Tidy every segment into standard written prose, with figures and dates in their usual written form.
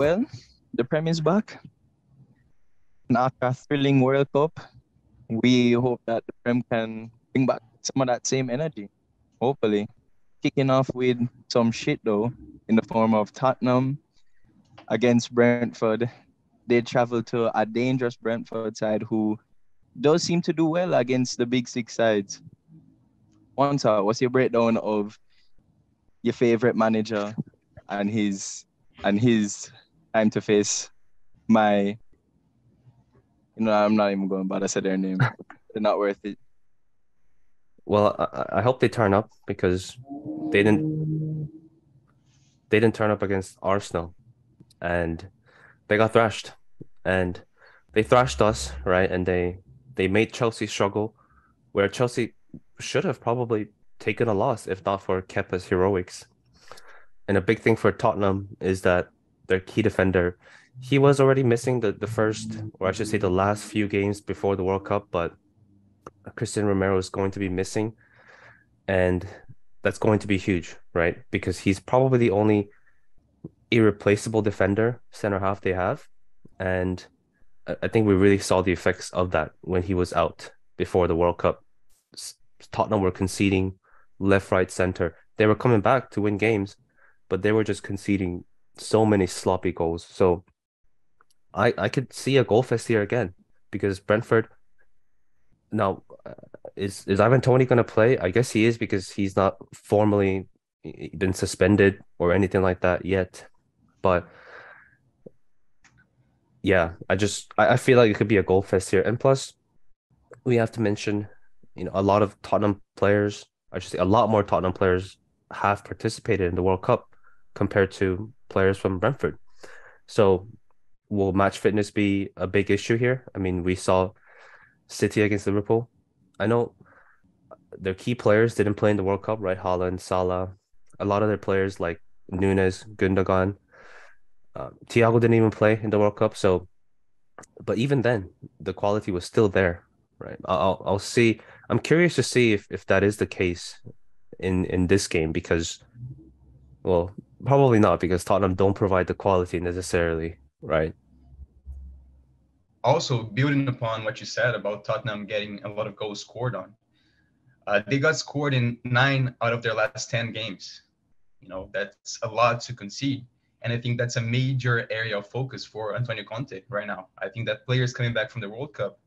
Well, the Prem is back. And after a thrilling World Cup, we hope that the Prem can bring back some of that same energy. Hopefully. Kicking off with some shit though, in the form of Tottenham against Brentford. They travel to a dangerous Brentford side who does seem to do well against the big six sides. Wanta, what's your breakdown of your favorite manager and his time to face my, I'm not even going to bother say their name. They're not worth it. Well, I hope they turn up because they didn't turn up against Arsenal and they got thrashed and they thrashed us, right? And they made Chelsea struggle where Chelsea should have probably taken a loss if not for Kepa's heroics. And a big thing for Tottenham is that their key defender, he was already missing the first, or I should say the last few games before the World Cup, but Christian Romero is going to be missing, and that's going to be huge, right? Because he's probably the only irreplaceable defender center half they have. And I think we really saw the effects of that when he was out before the World Cup. Tottenham were conceding left, right, center. They were coming back to win games, but they were just conceding so many sloppy goals. So I could see a goal fest here again because Brentford now is Ivan Toney going to play? I guess he is because he's not formally been suspended or anything like that yet. But yeah, I feel like it could be a goal fest here. And plus, we have to mention, a lot of Tottenham players, I should say a lot more Tottenham players have participated in the World Cup compared to players from Brentford. So will match fitness be a big issue here? I mean, we saw City against Liverpool. I know their key players didn't play in the World Cup, right? Haaland, Salah, a lot of their players like Nunes, Gundogan, Thiago didn't even play in the World Cup. So, but even then, the quality was still there, right? I'll see. I'm curious to see if that is the case in this game because, well, probably not because Tottenham don't provide the quality necessarily, right? Also, building upon what you said about Tottenham getting a lot of goals scored on, they got scored in 9 out of their last 10 games. That's a lot to concede. And I think that's a major area of focus for Antonio Conte right now. I think that players coming back from the World Cup,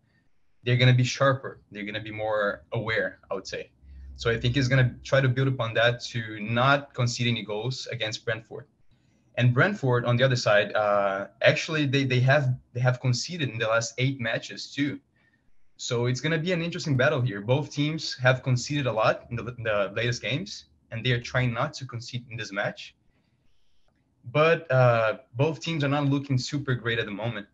they're going to be sharper. They're going to be more aware, I would say. So I think he's going to try to build upon that to not concede any goals against Brentford. And Brentford, on the other side, actually they have conceded in the last 8 matches too. So it's going to be an interesting battle here. Both teams have conceded a lot in the latest games, and they are trying not to concede in this match. But both teams are not looking super great at the moment.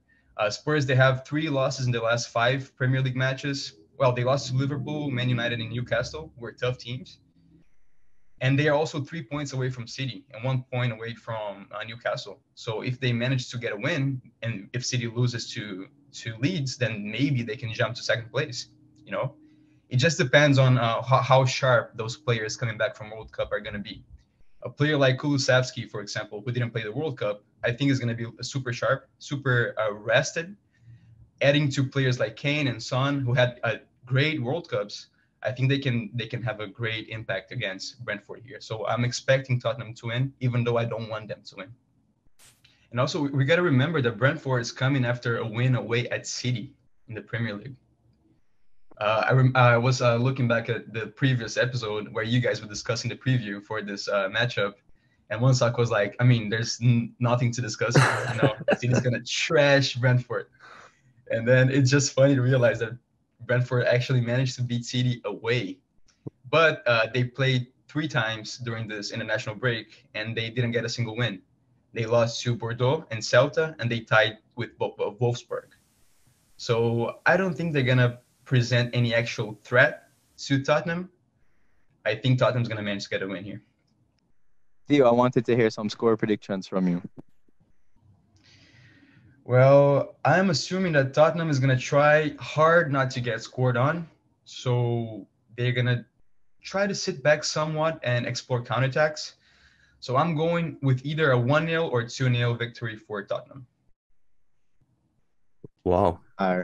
Spurs, they have 3 losses in the last 5 Premier League matches. Well, they lost to Liverpool, Man United, and Newcastle, who are tough teams. And they are also 3 points away from City and 1 point away from Newcastle. So if they manage to get a win, and if City loses to Leeds, then maybe they can jump to second place. It just depends on how sharp those players coming back from World Cup are going to be. A player like Kulusevski, for example, who didn't play the World Cup, I think is going to be super sharp, super rested. Adding to players like Kane and Son, who had great World Cups, I think they can have a great impact against Brentford here. So I'm expecting Tottenham to win, even though I don't want them to win. And also, we got to remember that Brentford is coming after a win away at City in the Premier League. I was looking back at the previous episode where you guys were discussing the preview for this matchup, and one sock was like, I mean, there's nothing to discuss here. City's gonna trash Brentford, and then it's just funny to realize that Brentford actually managed to beat City away, but they played 3 times during this international break, and they didn't get a single win. They lost to Bordeaux and Celta, and they tied with Wolfsburg. So I don't think they're gonna present any actual threat to Tottenham. I think Tottenham's gonna manage to get a win here. Theo, I wanted to hear some score predictions from you. Well, I'm assuming that Tottenham is gonna try hard not to get scored on, so they're gonna try to sit back somewhat and explore counterattacks. So I'm going with either a 1-0 or 2-0 victory for Tottenham. Wow. All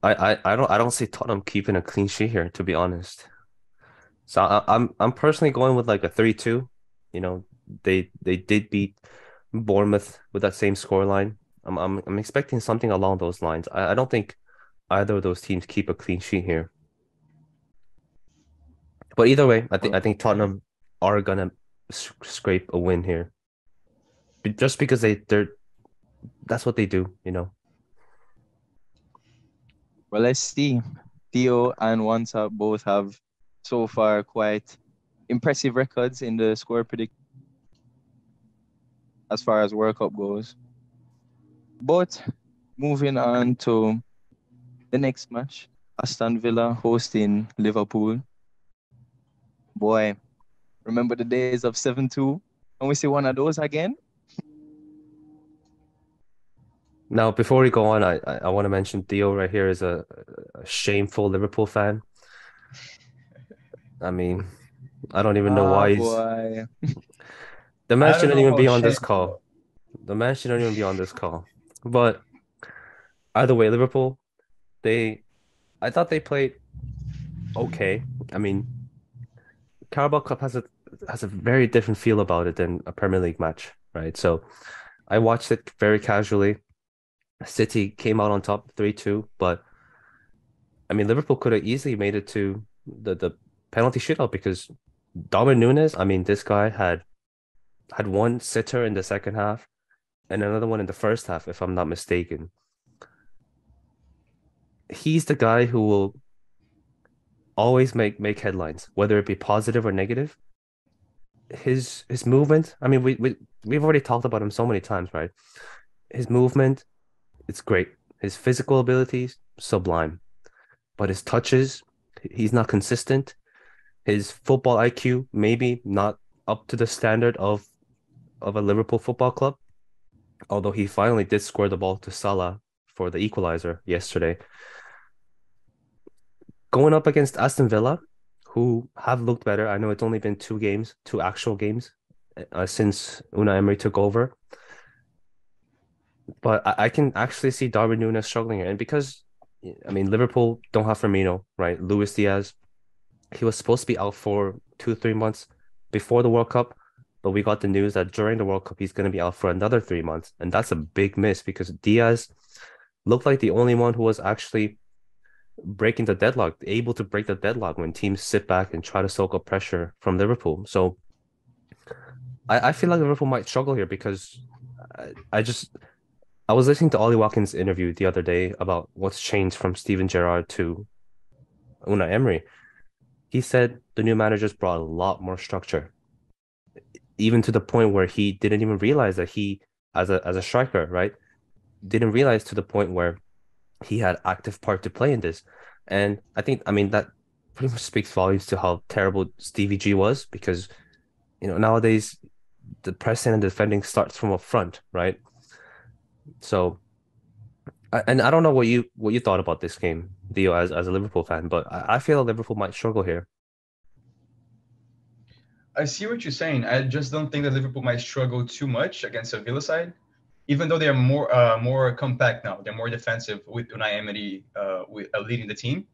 right. I don't see Tottenham keeping a clean sheet here, to be honest. So I'm personally going with like a 3-2. You know, they did beat Bournemouth with that same scoreline. I'm expecting something along those lines. I don't think either of those teams keep a clean sheet here. But either way, I think Tottenham are gonna scrape a win here. Just because they're that's what they do, you know. Well, let's see. Theo and Wansa both have so far quite impressive records in the score predict as far as World Cup goes. But moving on to the next match, Aston Villa hosting Liverpool. Boy, remember the days of 7-2? Can we see one of those again? Now, before we go on, I want to mention Theo right here is a shameful Liverpool fan. I mean, I don't even know why he's Boy. the man I don't shouldn't know even how be on this shameful. call. The man shouldn't even be on this call. But either way, Liverpool, they I thought they played okay. I mean, Carabao Cup has a very different feel about it than a Premier League match, right? So I watched it very casually. City came out on top 3-2, but I mean Liverpool could have easily made it to the penalty shootout because Darwin Núñez, I mean this guy had one sitter in the second half and another one in the first half, if I'm not mistaken. He's the guy who will always make headlines, whether it be positive or negative. His movement, I mean, we've already talked about him so many times, right? His movement, it's great. His physical abilities, sublime. But his touches, he's not consistent. His football IQ, maybe not up to the standard of a Liverpool football club. Although he finally did score the ball to Salah for the equalizer yesterday. Going up against Aston Villa, who have looked better. I know it's only been two games, two actual games since Unai Emery took over. But I can actually see Darwin Núñez struggling here. And because, I mean, Liverpool don't have Firmino, right? Luis Diaz, he was supposed to be out for 2, 3 months before the World Cup. But we got the news that during the World Cup, he's going to be out for another 3 months. And that's a big miss because Diaz looked like the only one who was actually breaking the deadlock, able to break the deadlock when teams sit back and try to soak up pressure from Liverpool. So I feel like Liverpool might struggle here because I was listening to Ollie Watkins' interview the other day about what's changed from Steven Gerrard to Unai Emery. He said the new managers brought a lot more structure, even to the point where he didn't even realize that he, as a striker, right, didn't realize to the point where he had active part to play in this. And I mean, that pretty much speaks volumes to how terrible Stevie G was because, nowadays the pressing and defending starts from up front, right? So, and I don't know what you thought about this game, Theo, as a Liverpool fan, but I feel Liverpool might struggle here. I see what you're saying. I just don't think that Liverpool might struggle too much against a Villa side, even though they're more compact now. They're more defensive with Unai Emery leading the team.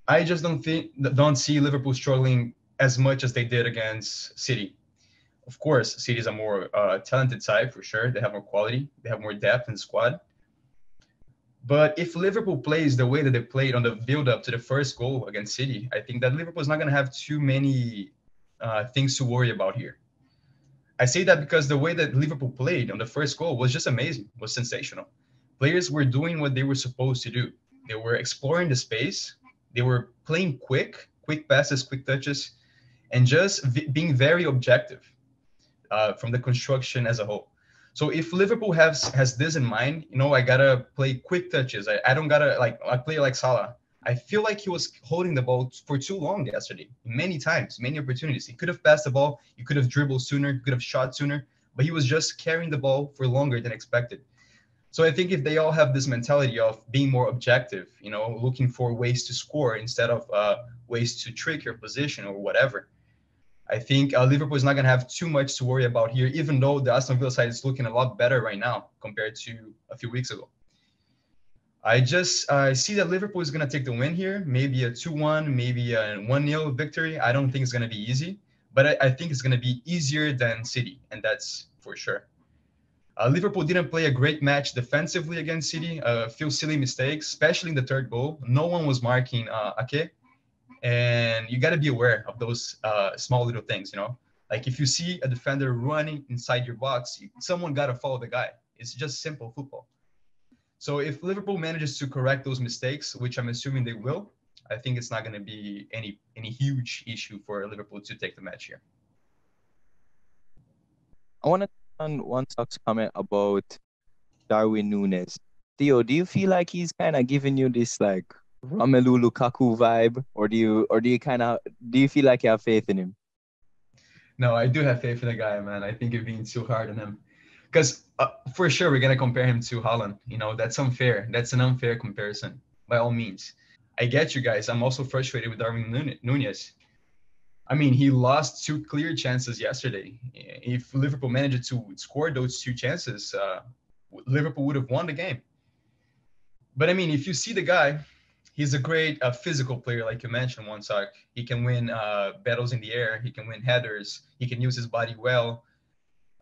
I just don't see Liverpool struggling as much as they did against City. Of course, City is a more talented side for sure. They have more quality. They have more depth in the squad. But if Liverpool plays the way that they played on the build-up to the first goal against City, I think that Liverpool is not going to have too many things to worry about here. I say that because the way that Liverpool played on the first goal was just amazing, was sensational. Players were doing what they were supposed to do. They were exploring the space. They were playing quick passes, quick touches, and just being very objective from the construction as a whole. So if Liverpool has this in mind, I gotta play quick touches. I don't gotta like a player like Salah. I feel like he was holding the ball for too long yesterday, many times, many opportunities. He could have passed the ball, he could have dribbled sooner, could have shot sooner, but he was just carrying the ball for longer than expected. So I think if they all have this mentality of being more objective, looking for ways to score instead of ways to trick your position or whatever, I think Liverpool is not going to have too much to worry about here, even though the Aston Villa side is looking a lot better right now compared to a few weeks ago. I just see that Liverpool is going to take the win here, maybe a 2-1, maybe a 1-0 victory. I don't think it's going to be easy, but I think it's going to be easier than City, and that's for sure. Liverpool didn't play a great match defensively against City. A few silly mistakes, especially in the third goal. No one was marking Ake, and you got to be aware of those small little things. Like if you see a defender running inside your box, someone got to follow the guy. It's just simple football. So if Liverpool manages to correct those mistakes, which I'm assuming they will, I think it's not going to be any huge issue for Liverpool to take the match here. I want to on one Sox comment about Darwin Núñez. Theo, do you feel like he's kind of giving you this like Romelu Lukaku vibe, or do you feel like you have faith in him? No, I do have faith in the guy, man. I think you're being too hard on him. Because for sure, we're going to compare him to Haaland. That's unfair. That's an unfair comparison, by all means. I get you guys. I'm also frustrated with Darwin Núñez. I mean, he lost 2 clear chances yesterday. If Liverpool managed to score those 2 chances, Liverpool would have won the game. But I mean, if you see the guy, he's a great physical player, like you mentioned, Wansak. He can win battles in the air. He can win headers. He can use his body well.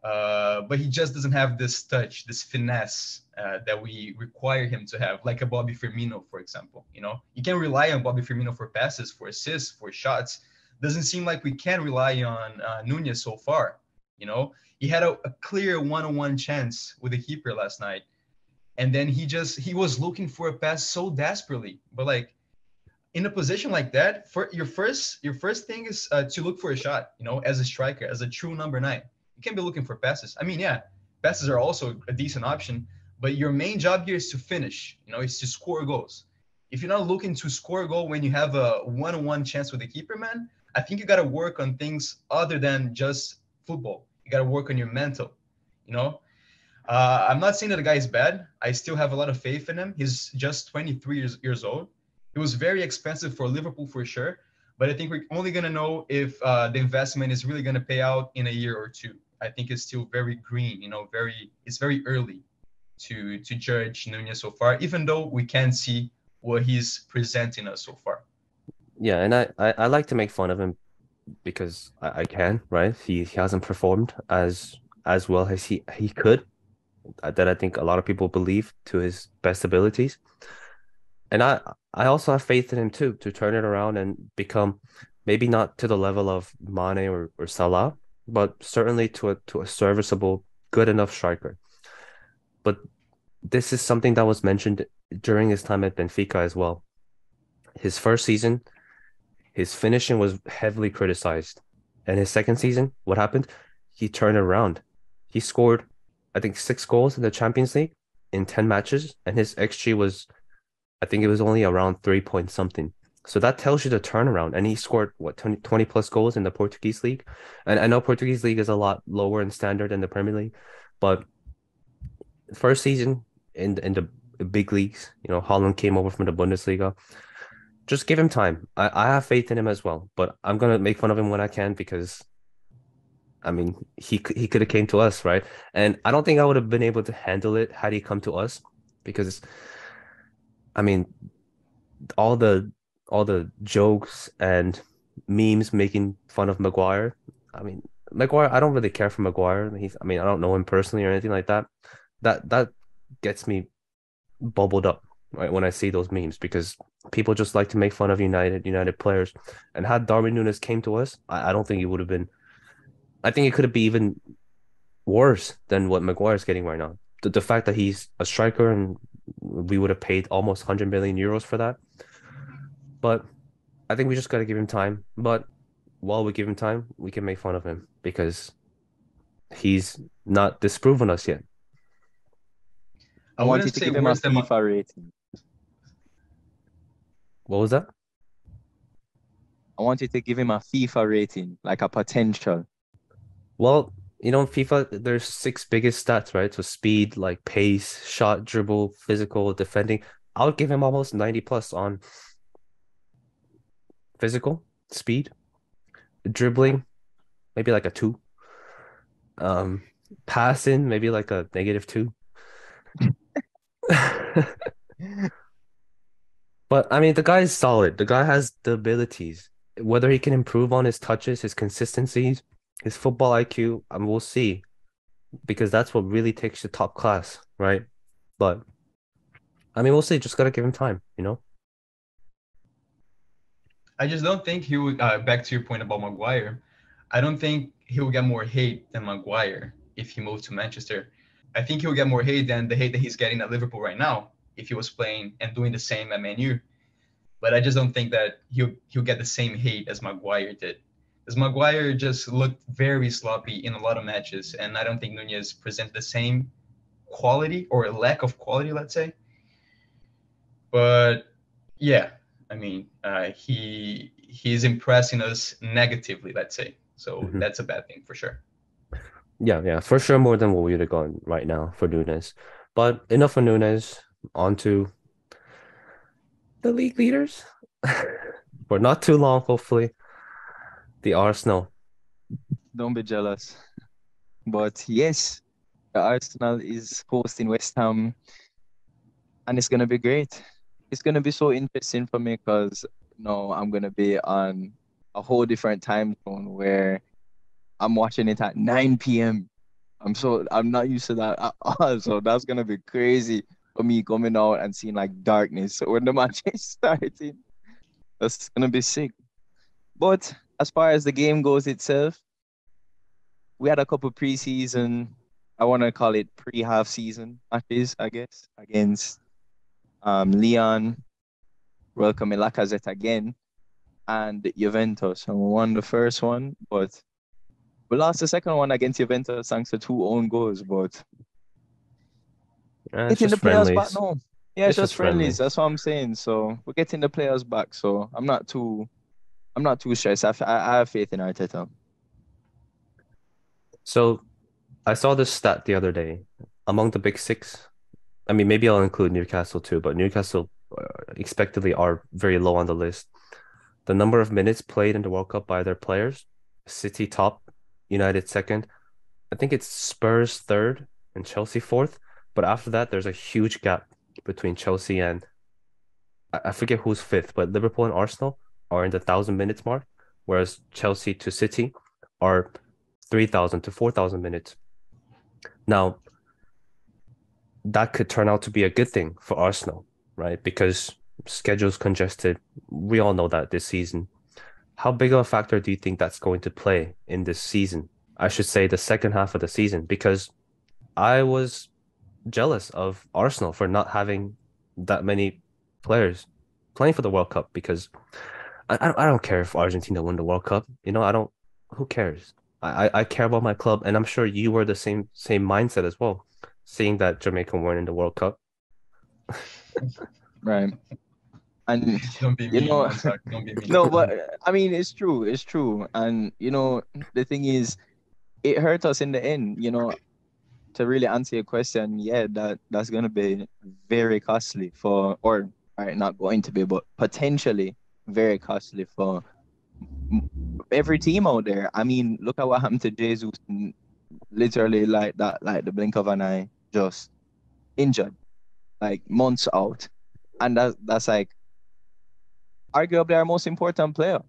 But he just doesn't have this touch, this finesse that we require him to have, like a Bobby Firmino, for example. You can rely on Bobby Firmino for passes, for assists, for shots. Doesn't seem like we can rely on Núñez so far. He had a clear one-on-one chance with the keeper last night, and then he was looking for a pass so desperately. But like in a position like that, for your first thing is to look for a shot. As a striker, as a true number 9. You can't be looking for passes. I mean, yeah, passes are also a decent option, but your main job here is to finish, is to score goals. If you're not looking to score a goal when you have a one-on-one chance with the keeper, man, I think you got to work on things other than just football. You got to work on your mental, I'm not saying that the guy is bad. I still have a lot of faith in him. He's just 23 years old. It was very expensive for Liverpool for sure, but I think we're only going to know if the investment is really going to pay out in a year or 2. I think it's still very green, it's very early to judge Núñez so far, even though we can see what he's presenting us so far. Yeah, and I like to make fun of him because I can, right? He hasn't performed as well as he could, that I think a lot of people believe to his best abilities. And I also have faith in him too, to turn it around and become maybe not to the level of Mane or Salah, but certainly to a serviceable, good enough striker. But this is something that was mentioned during his time at Benfica as well. His first season, his finishing was heavily criticized. And his second season, what happened? He turned it around. He scored, I think, 6 goals in the Champions League in 10 matches, and his XG was, I think it was only around 3 point something. So that tells you the turnaround. And he scored, 20 plus goals in the Portuguese league. And I know Portuguese league is a lot lower in standard than the Premier League, but first season in the big leagues, Holland came over from the Bundesliga. Just give him time. I have faith in him as well, but I'm going to make fun of him when I can because, I mean, he could have came to us, right? And I don't think I would have been able to handle it had he come to us because, I mean, all the jokes and memes making fun of Maguire. I mean, Maguire, I don't really care for Maguire. I don't know him personally or anything like that. That gets me bubbled up, right, when I see those memes because people just like to make fun of United players. And had Darwin Núñez came to us, I don't think it would have been. I think it could have been even worse than what Maguire's getting right now. The fact that he's a striker and we would have paid almost 100 million euros for that. But I think we just got to give him time. But while we give him time, we can make fun of him because he's not disproven us yet. I want you to give him a FIFA rating. What was that? I want you to give him a FIFA rating, like a potential. Well, FIFA, there's 6 biggest stats, right? So speed, like pace, shot, dribble, physical, defending. I would give him almost 90 plus on physical, speed, dribbling, maybe like a 2. Passing, maybe like a -2. But I mean, the guy is solid. The guy has the abilities. Whether he can improve on his touches, his consistencies, his football IQ, and we'll see, because that's what really takes you top class, right? But I mean, we'll see. Just gotta give him time, you know? I just don't think he would. Back to your point about Maguire, I don't think he will get more hate than Maguire if he moved to Manchester. I think he'll get more hate than the hate that he's getting at Liverpool right now if he was playing and doing the same at Man U. But I just don't think that he'll get the same hate as Maguire did. Because Maguire just looked very sloppy in a lot of matches, and I don't think Nunez presents the same quality or lack of quality, let's say. But yeah, I mean, he's impressing us negatively, let's say. So Mhm. that's a bad thing for sure. Yeah, for sure more than what we would have gone right now for Nunes. But enough for Nunes. On to the league leaders. For not too long, hopefully. The Arsenal. Don't be jealous. But yes, the Arsenal is hosting West Ham, and it's gonna be great. It's gonna be so interesting for me because I'm gonna be on a whole different time zone where I'm watching it at 9 p.m. I'm not used to that at all. So that's gonna be crazy for me coming out and seeing like darkness when the match is starting. That's gonna be sick. But as far as the game goes itself, we had a couple preseason, I want to call it pre-half season matches, I guess, against Leon, welcoming Lacazette again, and Juventus. And we won the first one, but we lost the second one against Juventus thanks to two own goals. But It's getting just the players back friendlies. now. Yeah, it's It's just just friendlies. friendlies. That's what I'm saying. So we're getting the players back. So I'm not too stressed. I have faith in Arteta. So I saw this stat the other day. Among the big six, I mean, maybe I'll include Newcastle too, but Newcastle expectedly are very low on the list. The number of minutes played in the World Cup by their players, City top, United second. I think it's Spurs third and Chelsea fourth. But after that, there's a huge gap between Chelsea and I forget who's fifth, but Liverpool and Arsenal are in the 1,000 minutes mark, whereas Chelsea to City are 3,000 to 4,000 minutes. Now, that could turn out to be a good thing for Arsenal, right? Because schedule's congested. We all know that this season. How big of a factor do you think that's going to play in this season? I should say the second half of the season, because I was jealous of Arsenal for not having that many players playing for the World Cup because I don't care if Argentina won the World Cup. I don't, who cares? I care about my club, and I'm sure you were the same mindset as well, seeing that Jamaica weren't in the World Cup. Right. And Don't be you mean, know, Montauk. Don't be mean. no, but I mean it's true. It's true. And the thing is, it hurt us in the end, to really answer your question, yeah, that's gonna be very costly for, or all right, not going to be, but potentially very costly for m- every team out there. I mean, look at what happened to Jesus, literally like that, like the blink of an eye, just injured, like months out, and that's like arguably our most important player,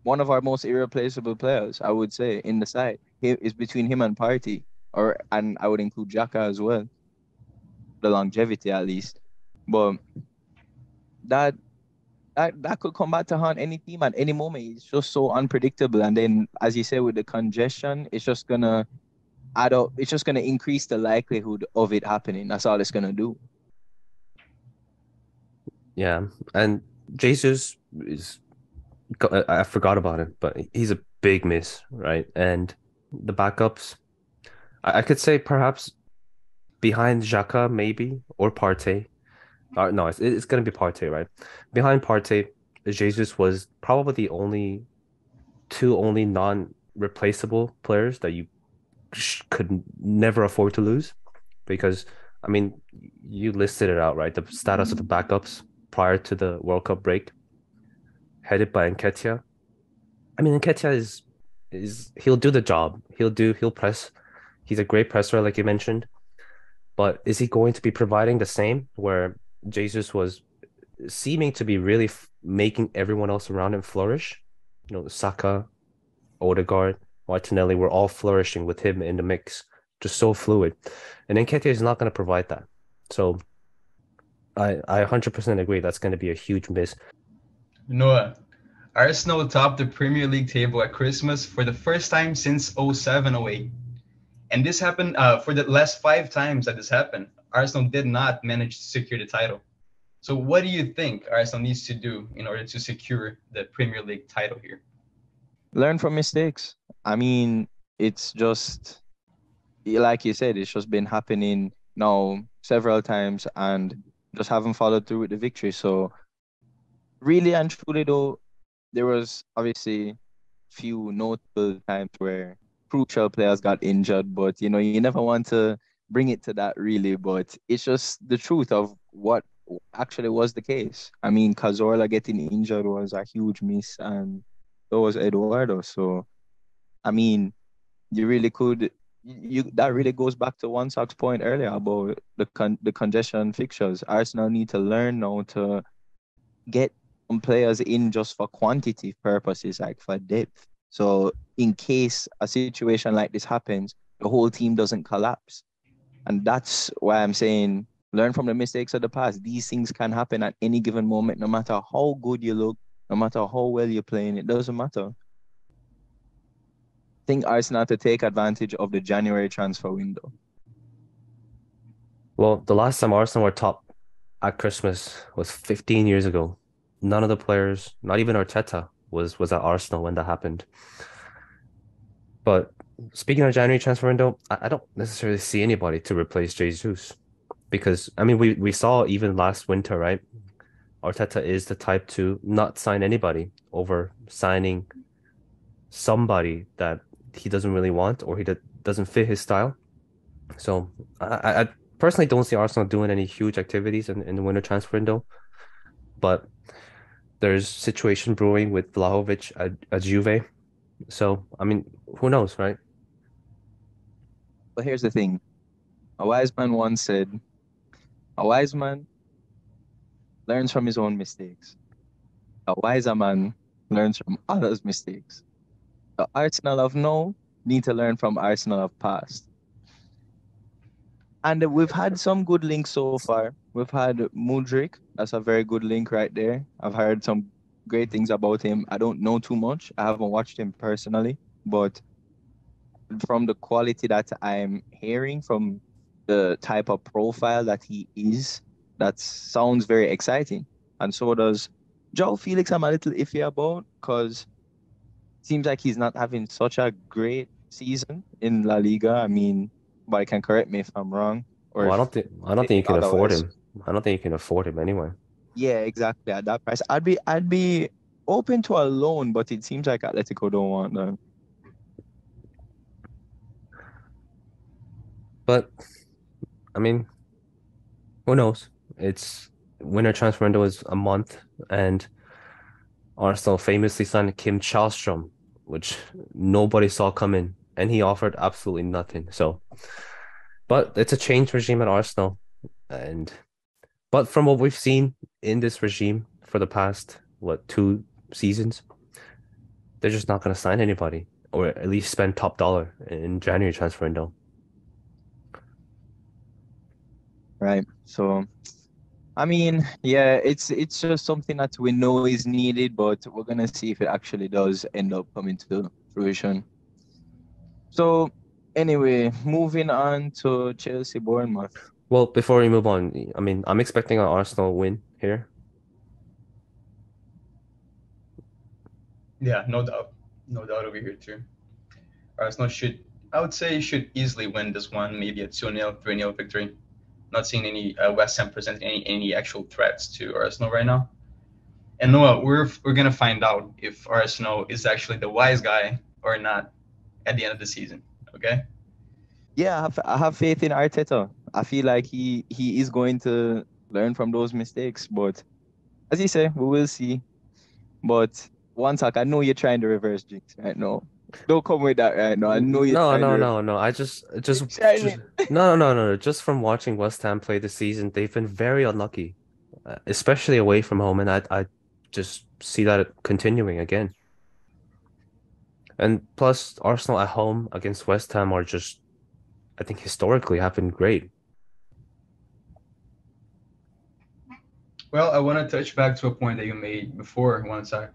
one of our most irreplaceable players, I would say, in the side. Is between him and Party, and I would include Jaka as well, the longevity at least. But that that could come back to haunt any team at any moment. It's just so unpredictable. And then, as you say, with the congestion, it's just gonna add up. It's just gonna increase the likelihood of it happening. That's all it's gonna do. Yeah, and Jesus is I forgot about him, but he's a big miss, right? And the backups, I could say perhaps behind Xhaka maybe or Partey. No, it's gonna be Partey, right? Behind Partey, Jesus was probably the only non-replaceable players that you could never afford to lose because I mean you listed it out, right? The status of the backups prior to the World Cup break, headed by Nketiah. I mean, Nketiah is he'll do the job. He'll press. He's a great presser, like you mentioned. But is he going to be providing the same where Jesus was seeming to be really making everyone else around him flourish? Saka, Odegaard, Martinelli were all flourishing with him in the mix, just so fluid. And Nketiah is not going to provide that. So I 100% agree that's going to be a huge miss. Noah, Arsenal topped the Premier League table at Christmas for the first time since 07-08. And this happened for the last 5 times that this happened. Arsenal did not manage to secure the title. So what do you think Arsenal needs to do in order to secure the Premier League title here? Learn from mistakes. I mean, it's just like you said, it's just been happening now several times and just haven't followed through with the victory. So really and truly though, there was obviously few notable times where crucial players got injured, but you never want to bring it to that really, but it's just the truth of what actually was the case. I mean, Cazorla getting injured was a huge miss, and so was Eduardo. So, I mean, you really could. You that really goes back to One Sock's point earlier about the congestion fixtures. Arsenal need to learn now to get some players in just for quantity purposes, like for depth. So in case a situation like this happens, the whole team doesn't collapse. And that's why I'm saying learn from the mistakes of the past. These things can happen at any given moment, no matter how good you look, no matter how well you're playing, it doesn't matter. I think Arsenal to take advantage of the January transfer window. Well, the last time Arsenal were top at Christmas was 15 years ago. None of the players, not even Arteta, was at Arsenal when that happened. But speaking of January transfer window, I don't necessarily see anybody to replace Jesus because I mean we saw even last winter, right? Arteta is the type to not sign anybody over signing somebody that he doesn't really want or doesn't fit his style. So I personally don't see Arsenal doing any huge activities in the winter transfer window, but there's situation brewing with Vlahovic at Juve. So I mean, who knows, right? But here's the thing. A wise man once said, a wise man learns from his own mistakes. A wiser man learns from others' mistakes. The Arsenal of now need to learn from Arsenal of past. And we've had some good links so far. We've had Mudryk. That's a very good link right there. I've heard some great things about him. I don't know too much. I haven't watched him personally, but from the quality that I'm hearing, from the type of profile that he is, that sounds very exciting. And so does Joe Felix. I'm a little iffy about because it seems like he's not having such a great season in La Liga. I mean, but can correct me if I'm wrong or Well, if I don't they think you think can afford otherwise. him. I don't think you can afford him anyway. Yeah, exactly. At that price, I'd be open to a loan, but it seems like Atletico don't want that. But I mean, who knows? It's winter transfer window is a month, and Arsenal famously signed Kim Charlstrom, which nobody saw coming, and he offered absolutely nothing. So, but it's a change regime at Arsenal, and but from what we've seen in this regime for the past what 2 seasons, they're just not going to sign anybody, or at least spend top dollar in January transfer window. Right. So I mean, yeah, it's just something that we know is needed, but we're gonna see if it actually does end up coming to fruition. So anyway, moving on to Chelsea Bournemouth. Well, before we move on, I mean, I'm expecting an Arsenal win here. Yeah, no doubt over here too. Arsenal should, I would say, should easily win this one, maybe a 2-0, 3-0 victory. Not seeing any West Ham present any actual threats to Arsenal right now. And Noah, we're gonna find out if Arsenal is actually the wise guy or not at the end of the season. Okay? Yeah, I have faith in Arteta. I feel like he is going to learn from those mistakes, but as you say, we will see. But one talk, I know you're trying to reverse jinx right now. Don't come with that right now. I know you're No, trying no, to. no, no. I just, Trying just it. no, no, no, no. Just from watching West Ham play this season, they've been very unlucky, especially away from home, and I just see that continuing again. And plus, Arsenal at home against West Ham are just, I think, historically have been great. Well, I want to touch back to a point that you made before, one sec.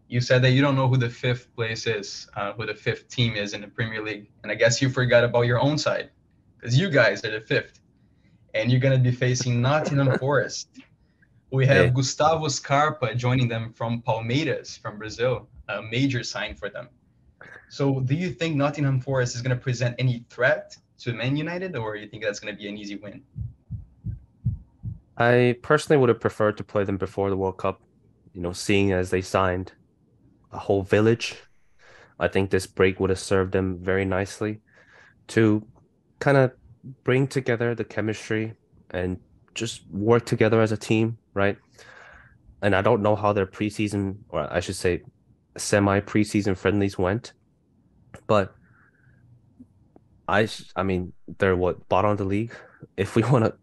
You said that you don't know who the fifth place is, who the fifth team is in the Premier League. And I guess you forgot about your own side because you guys are the fifth. And you're going to be facing Nottingham Forest. We have Hey, Gustavo Scarpa joining them from Palmeiras from Brazil, a major sign for them. So do you think Nottingham Forest is going to present any threat to Man United, or you think that's going to be an easy win? I personally would have preferred to play them before the World Cup, seeing as they signed a whole village. I think this break would have served them very nicely to kind of bring together the chemistry and just work together as a team, right? And I don't know how their preseason, or I should say, semi-preseason friendlies went, but I mean, they're what, bottom of the league. If we want to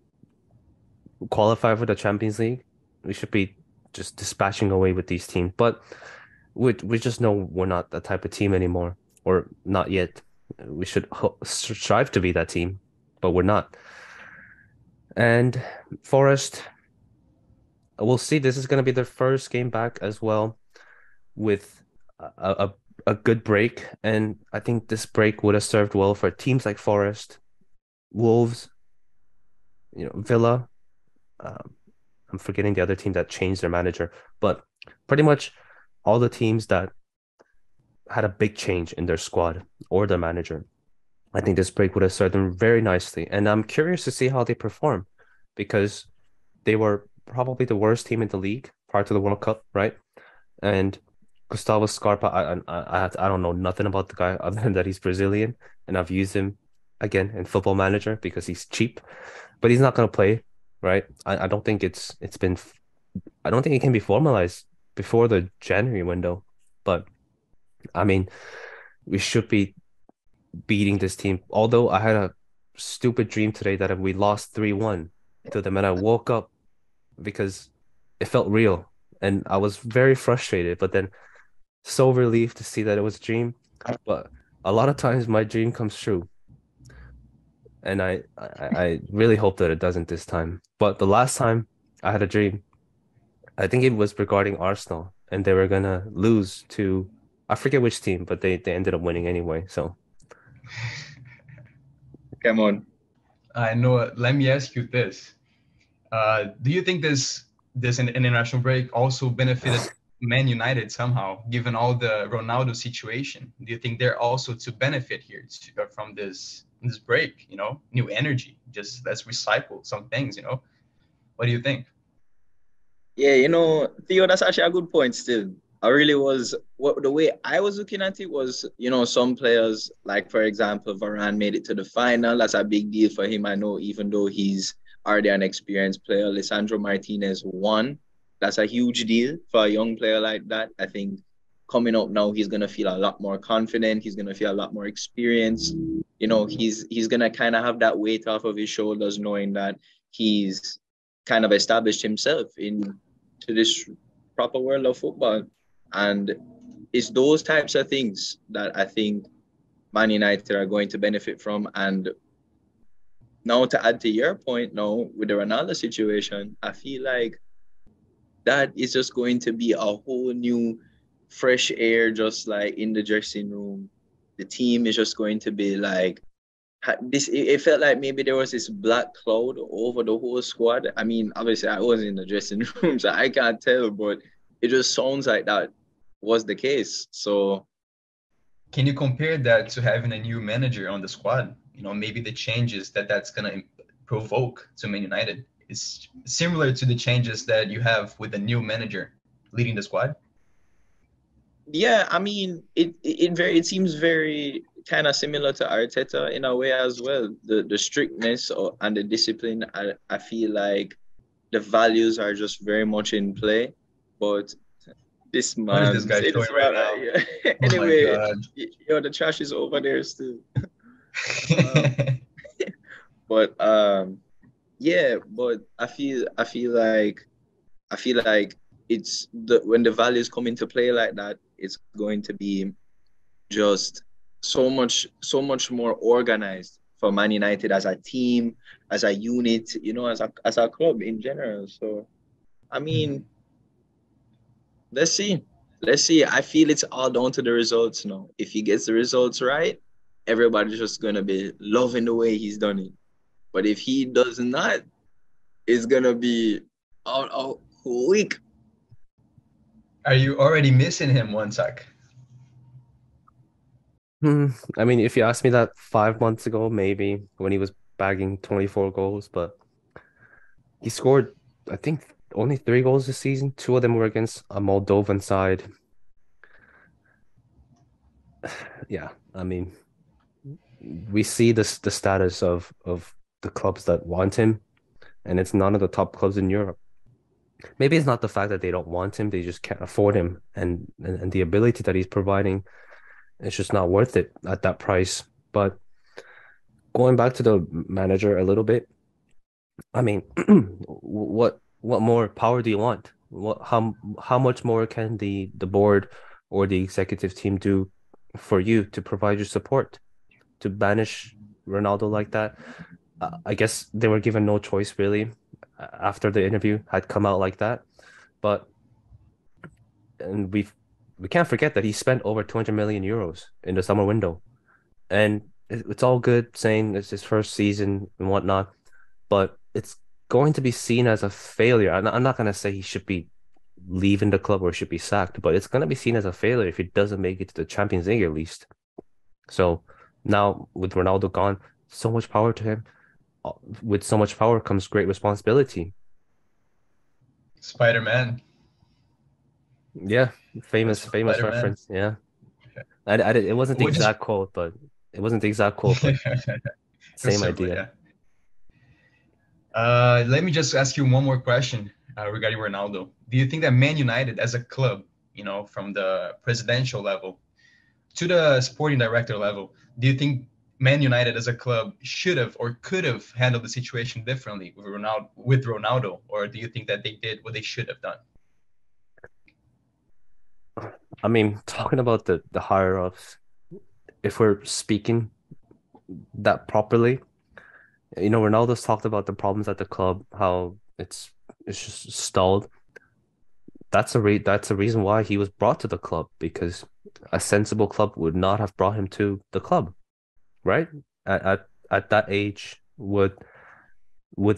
qualify for the Champions League, we should be just dispatching away with these teams. But we just know we're not that type of team anymore, or not yet. We should strive to be that team, but we're not. And Forest, we'll see. This is going to be their first game back as well with a good break, and I think this break would have served well for teams like Forest, Wolves, Villa. Um, I'm forgetting the other team that changed their manager, but pretty much all the teams that had a big change in their squad or their manager. I think this break would have served them very nicely, and I'm curious to see how they perform because they were probably the worst team in the league prior to the World Cup, right? And Gustavo Scarpa, I don't know nothing about the guy other than that he's Brazilian, and I've used him again in Football Manager because he's cheap, but he's not gonna play, right? I don't think I don't think it can be formalized before the January window, but I mean we should be beating this team. Although I had a stupid dream today that we lost 3-1 to them, and I woke up because it felt real, and I was very frustrated, but then so relieved to see that it was a dream. But a lot of times my dream comes true, and I really hope that it doesn't this time. But the last time I had a dream, I think it was regarding Arsenal, and they were gonna lose to I forget which team, but they ended up winning anyway. So Come on. I know. Let me ask you this: do you think this international break also benefited Man United somehow, given all the Ronaldo situation? Do you think they're also to benefit here from this break? New energy. Just let's recycle some things. What do you think? Yeah, Theo, that's actually a good point still. I really was what the way I was looking at it was, some players, like for example, Varane made it to the final. That's a big deal for him. I know, even though he's already an experienced player. Lisandro Martinez won. That's a huge deal for a young player like that. I think coming up now, he's gonna feel a lot more confident. He's gonna feel a lot more experienced. He's gonna kind of have that weight off of his shoulders, knowing that he's kind of established himself in to this proper world of football. And it's those types of things that I think Man United are going to benefit from. And now to add to your point, now with the Ronaldo situation, I feel like that is just going to be a whole new fresh air, just like in the dressing room. The team is just going to be like this. It felt like maybe there was this black cloud over the whole squad. I mean, obviously I wasn't in the dressing room, so I can't tell, but it just sounds like that was the case. So Can you compare that to having a new manager on the squad? Maybe the changes that's going to provoke to Man United is similar to the changes that you have with the new manager leading the squad. yeah, I mean, it seems very kind of similar to Arteta in a way as well. The strictness and the discipline. I feel like the values are just very much in play, but This What is this man guy say this showing right about now? yeah. Oh my Anyway, god. yo, the trash is over there still. Um, but yeah, but I feel like it's the when the values come into play like that, it's going to be just so much more organized for Man United as a team, as a unit, as a club in general. So I mean, let's see. Let's see. I feel it's all down to the results now. If he gets the results right, everybody's just gonna be loving the way he's done it. But if he does not, it's gonna be all quick. Are you already missing him, one sec? I mean, if you asked me that 5 months ago, maybe when he was bagging 24 goals, but he scored, I think, only 3 goals this season. Two of them were against a Moldovan side. Yeah, I mean, we see the status of the clubs that want him, and it's none of the top clubs in Europe. Maybe it's not the fact that they don't want him, they just can't afford him, and the ability that he's providing, it's just not worth it at that price. But going back to the manager a little bit, I mean, what more power do you want? How much more can the board or the executive team do for you to provide your support to banish Ronaldo like that? I guess they were given no choice really after the interview had come out like that. But and we can't forget that he spent over 200 million euros in the summer window. And it's all good saying it's his first season and whatnot, but it's going to be seen as a failure. I'm not going to say he should be leaving the club or should be sacked, but it's going to be seen as a failure if he doesn't make it to the Champions League at least. So now with Ronaldo gone, so much power to him. With so much power comes great responsibility. Spider-Man. Yeah, That's famous from famous Spider-Man. reference. Yeah, it wasn't the What is exact quote, but it wasn't the exact quote, but it was same similar, idea. yeah. Let me just ask you one more question regarding Ronaldo. Do you think that Man United as a club, from the presidential level to the sporting director level, do you think Man United as a club should have or could have handled the situation differently with Ronaldo, or do you think that they did what they should have done? I mean, talking about the higher ups, if we're speaking that properly, Ronaldo's talked about the problems at the club, how it's just stalled. That's a reason why he was brought to the club because a sensible club would not have brought him to the club, right? At that age, with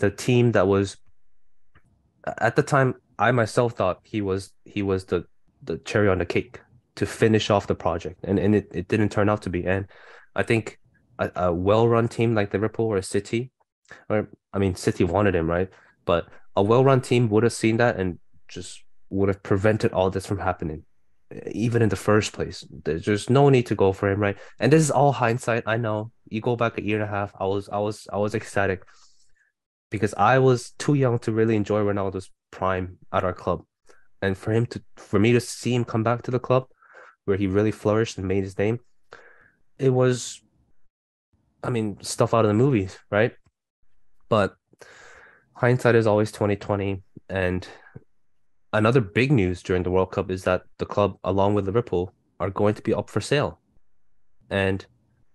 a team that was at the time, I myself thought he was the cherry on the cake to finish off the project, and it didn't turn out to be. And I think a well-run team like Liverpool or City, or I mean, City wanted him, right? But a well-run team would have seen that and just would have prevented all this from happening, even in the first place. There's just no need to go for him, right? And this is all hindsight. I know. You go back a year and a half, I was ecstatic because I was too young to really enjoy Ronaldo's prime at our club. And for me to see him come back to the club where he really flourished and made his name, it was, I mean, stuff out of the movies, right? But hindsight is always 2020. And another big news during the World Cup is that the club, along with Liverpool, are going to be up for sale. And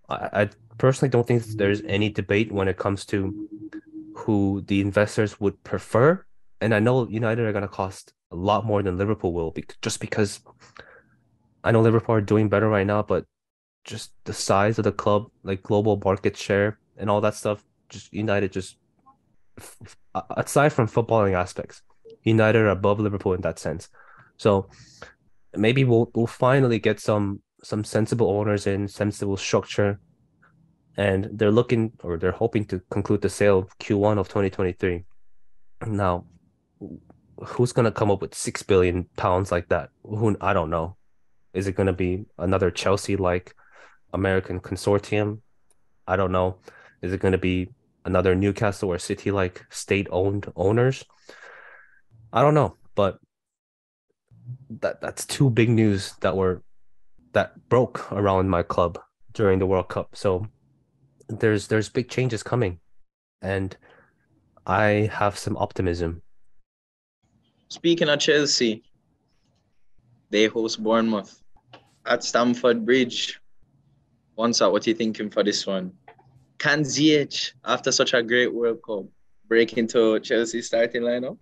I personally don't think there's any debate when it comes to who the investors would prefer. And I know United are going to cost a lot more than Liverpool will, just because I know Liverpool are doing better right now, but just the size of the club, like global market share and all that stuff, just United just aside from footballing aspects, United are above Liverpool in that sense. So maybe we'll finally get some sensible owners in, sensible structure, and they're hoping to conclude the sale Q1 of 2023. Now, who's gonna come up with £6 billion like that? Who I don't know. Is it gonna be another Chelsea like American consortium? I don't know. Is it gonna be another Newcastle or City like state-owned owners? I don't know, but that's two big news that broke around my club during the World Cup. So there's big changes coming, and I have some optimism. Speaking of Chelsea, they host Bournemouth at Stamford Bridge. Once out, what are you thinking for this one? Can ZH, after such a great World Cup, break into Chelsea starting lineup?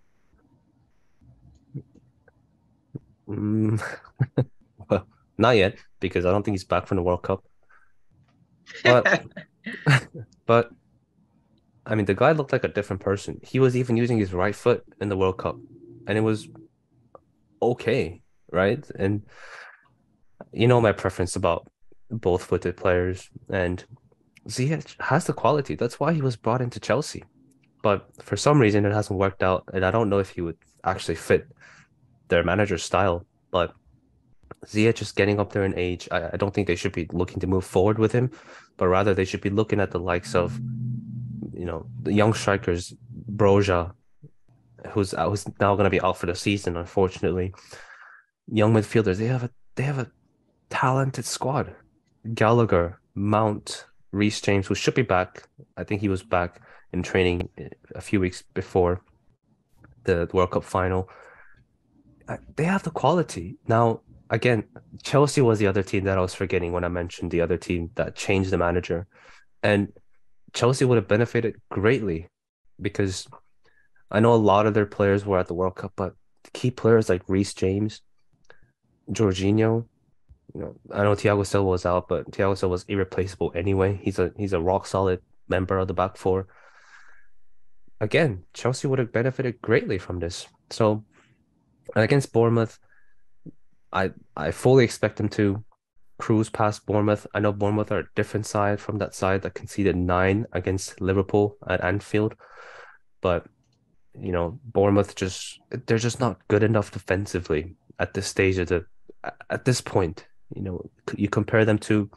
Mm, well, not yet, because I don't think he's back from the World Cup. But but I mean, the guy looked like a different person. He was even using his right foot in the World Cup, and it was okay, right? And you know my preference about both-footed players, and Ziyech has the quality. That's why he was brought into Chelsea. But for some reason, it hasn't worked out, and I don't know if he would actually fit their manager's style. But Ziyech is getting up there in age. I don't think they should be looking to move forward with him, but rather they should be looking at the likes of, the young strikers, Broja, who's now going to be out for the season, unfortunately. Young midfielders, they have a talented squad. Gallagher, Mount, Reece James, who should be back. I think he was back in training a few weeks before the World Cup final. They have the quality. Now, again, Chelsea was the other team that I was forgetting when I mentioned the other team that changed the manager. And Chelsea would have benefited greatly because I know a lot of their players were at the World Cup, but key players like Reece James, Jorginho, I know Thiago Silva was out, but Thiago Silva was irreplaceable anyway. He's a rock solid member of the back four. Again, Chelsea would have benefited greatly from this. So against Bournemouth, I fully expect them to cruise past Bournemouth. I know Bournemouth are a different side from that side that conceded 9 against Liverpool at Anfield, but Bournemouth they're just not good enough defensively at this stage at this point. You compare them to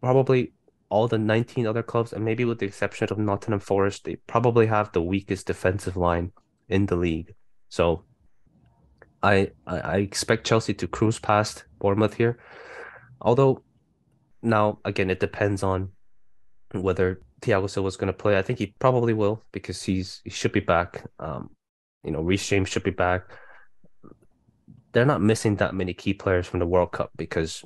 probably all the 19 other clubs, and maybe with the exception of Nottingham Forest, they probably have the weakest defensive line in the league. So I expect Chelsea to cruise past Bournemouth here. Although now again it depends on whether Thiago Silva is going to play. I think he probably will because he should be back. Reece James should be back. They're not missing that many key players from the World Cup because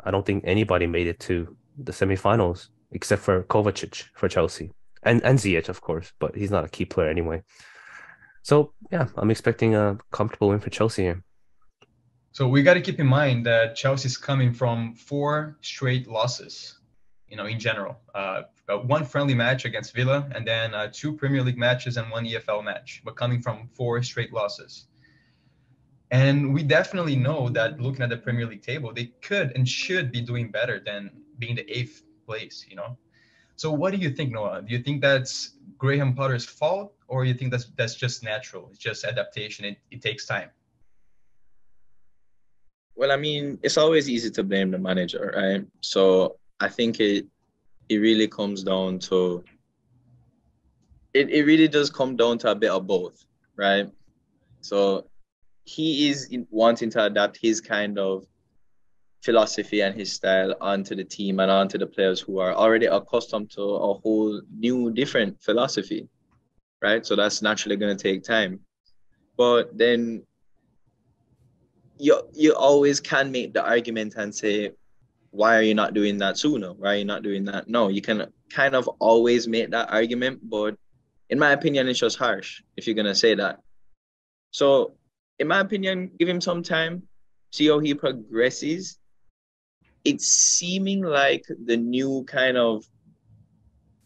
I don't think anybody made it to the semifinals except for Kovacic for Chelsea and Ziyech, of course, but he's not a key player anyway. So yeah, I'm expecting a comfortable win for Chelsea here. So we got to keep in mind that Chelsea's coming from 4 straight losses, in general. One friendly match against Villa, and then 2 Premier League matches and 1 EFL match, but coming from 4 straight losses. And we definitely know that looking at the Premier League table, they could and should be doing better than being the 8th place. So what do you think, Noah? Do you think that's Graham Potter's fault, or you think that's just natural? It's just adaptation. It takes time. Well, I mean, it's always easy to blame the manager, right? So I think it really comes down to it really does come down to a bit of both, right? So he is wanting to adapt his kind of philosophy and his style onto the team and onto the players who are already accustomed to a whole new, different philosophy, right? So that's naturally going to take time. But then you always can make the argument and say, why are you not doing that sooner? Why are you not doing that? No, you can kind of always make that argument, but in my opinion, it's just harsh if you're going to say that. So, in my opinion, give him some time, see how he progresses. It's seeming like the new kind of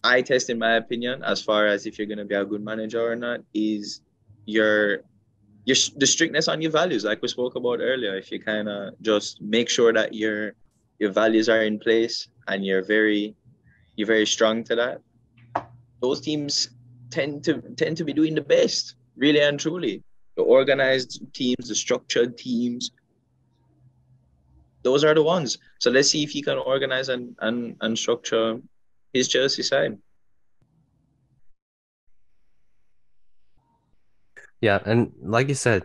eye test, in my opinion, as far as if you're going to be a good manager or not, is your the strictness on your values, like we spoke about earlier. If you kind of just make sure that your values are in place and you're very strong to that, those teams tend to be doing the best, really and truly. The organized teams, the structured teams, those are the ones. So let's see if he can organize and structure his Chelsea side. Yeah, and like you said,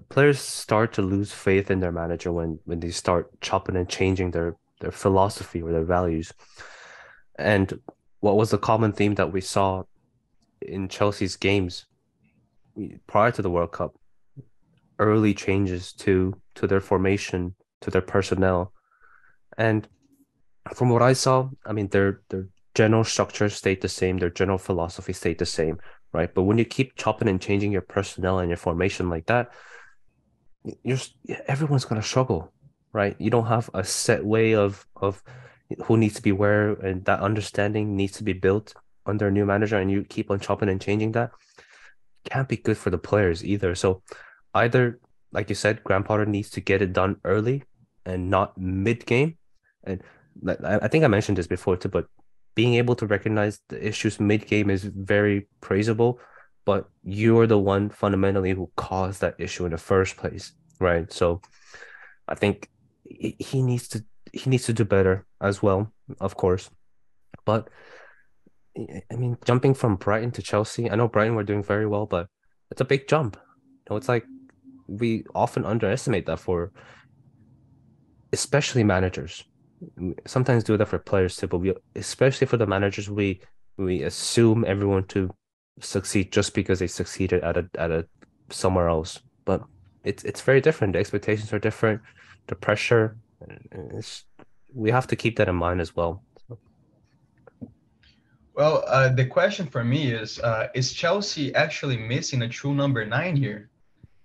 players start to lose faith in their manager when they start chopping and changing their philosophy or their values. And what was the common theme that we saw in Chelsea's games prior to the World Cup? Early changes to their formation, to their personnel. And from what I saw, I mean, their general structure stayed the same, their general philosophy stayed the same, right? But when you keep chopping and changing your personnel and your formation like that, you're everyone's gonna struggle, right? You don't have a set way of who needs to be where, and that understanding needs to be built under a new manager, and you keep on chopping and changing that. Can't be good for the players either. So either, like you said, Graham Potter needs to get it done early and not mid-game. And I think I mentioned this before too, but being able to recognize the issues mid-game is very praisable, but you're the one fundamentally who caused that issue in the first place, right? So I think he needs to do better as well, of course. But I mean, jumping from Brighton to Chelsea, I know Brighton were doing very well, but it's a big jump. It's like we often underestimate that for especially managers. We sometimes do that for players too, but we especially for the managers, we assume everyone to succeed just because they succeeded at a somewhere else. But it's very different. The expectations are different, the pressure. It's, we have to keep that in mind as well. Well, the question for me is Chelsea actually missing a true number 9 here?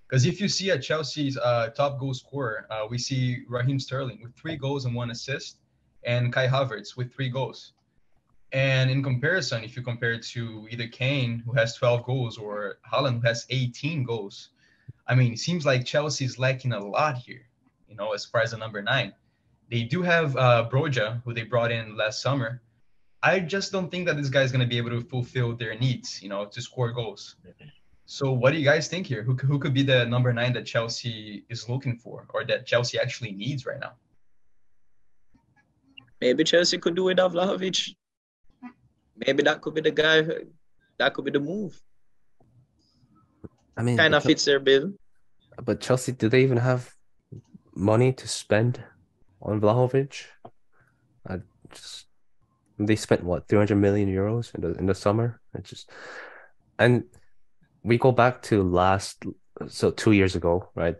Because if you see at Chelsea's top goal scorer, we see Raheem Sterling with 3 goals and 1 assist, and Kai Havertz with 3 goals. And in comparison, if you compare it to either Kane, who has 12 goals, or Haaland, who has 18 goals, I mean, it seems like Chelsea is lacking a lot here, as far as the number 9. They do have Broja, who they brought in last summer. I just don't think that this guy is going to be able to fulfill their needs, to score goals. So what do you guys think here? Who could be the number 9 that Chelsea is looking for, or that Chelsea actually needs right now? Maybe Chelsea could do without Vlahovic. Maybe that could be the guy. That could be the move. I mean, Kind of fits their bill. But Chelsea, do they even have money to spend on Vlahovic? I just They spent what, 300 million euros in the summer. And we go back to 2 years ago, right?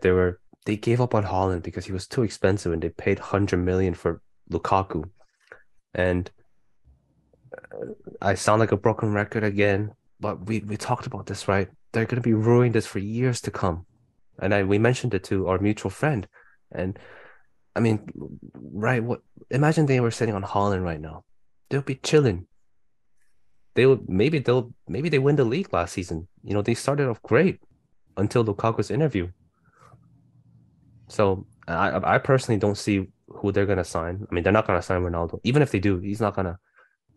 They gave up on Haaland because he was too expensive, and they paid 100 million for Lukaku. And I sound like a broken record again, but we talked about this, right? They're going to be ruining this for years to come. And we mentioned it to our mutual friend. And I mean, right, imagine they were sitting on Haaland right now. They'll be chilling. Maybe they win the league last season. They started off great until Lukaku's interview. So I personally don't see who they're gonna sign. I mean, they're not gonna sign Ronaldo. Even if they do, he's not gonna